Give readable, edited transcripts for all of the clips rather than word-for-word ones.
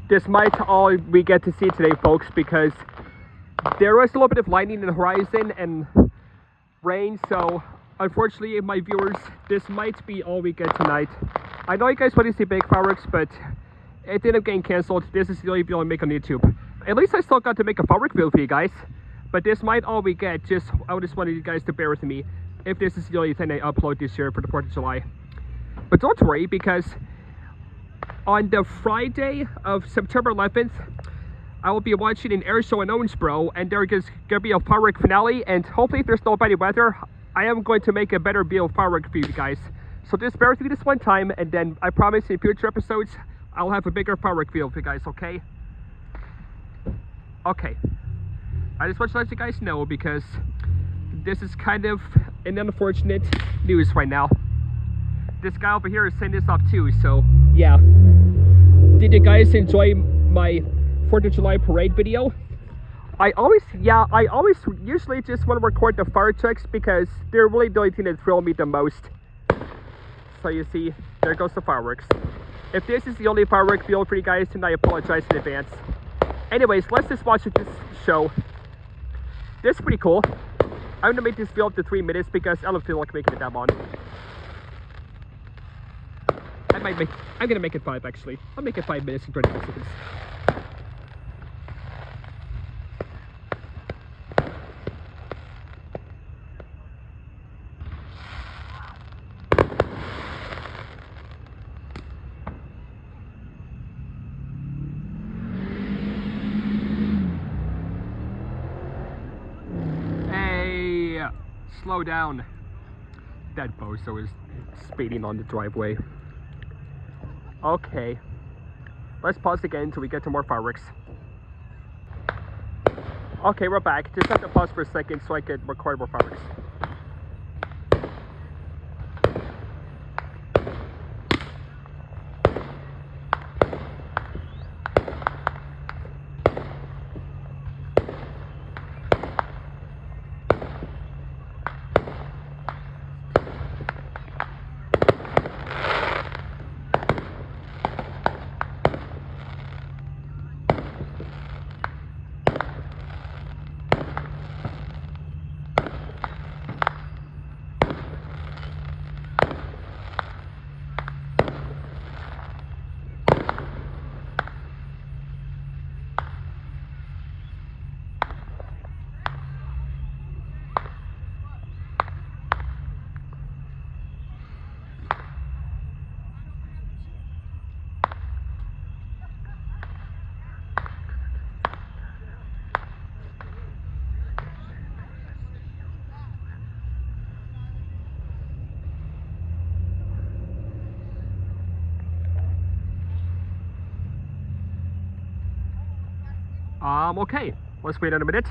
this might all we get to see today, folks, because there was a little bit of lightning in the horizon and rain, so unfortunately, my viewers, this might be all we get tonight. I know you guys want to see big fireworks, but it ended up getting canceled. This is the only video I make on YouTube. At least I still got to make a firework video for you guys, but this might all we get. I just wanted you guys to bear with me if this is the only thing I upload this year for the 4th of July. But don't worry, because on the Friday of September 11th, I will be watching an air show in Owensboro, and there's going to be a firework finale, and hopefully if there's no bad weather, I am going to make a better video of firework for you guys. So just bear with me this one time, and then I promise in future episodes, I'll have a bigger firework video for you guys, okay? Okay. I just want to let you guys know, because this is kind of an unfortunate news right now. This guy over here is setting this up too, so yeah. Did you guys enjoy my 4th of July parade video? I usually just want to record the fire trucks because they're really the only thing that thrill me the most. So you see, there goes the fireworks. If this is the only firework video for you guys, then I apologize in advance. Anyways, let's just watch this show. This is pretty cool. I'm gonna make this video up to 3 minutes because I don't feel like making it that long. I'm gonna make it 5 actually. I'll make it 5 minutes and 25 seconds. Hey, slow down. That bozo is speeding on the driveway. Okay, let's pause again until we get to more fireworks. Okay, we're back. Just have to pause for a second so I can record more fireworks. Okay, let's wait in a minute.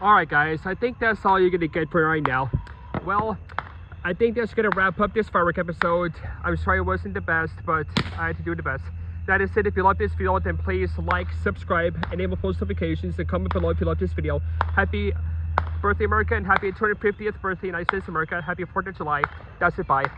Alright guys, I think that's all you're going to get for right now. Well, I think that's going to wrap up this firework episode. I'm sorry it wasn't the best, but I had to do the best. That is it. If you love this video, then please like, subscribe, enable post notifications, and comment below if you love this video. Happy birthday, America, and happy 250th birthday, United States of America. Happy 4th of July. That's it. Bye.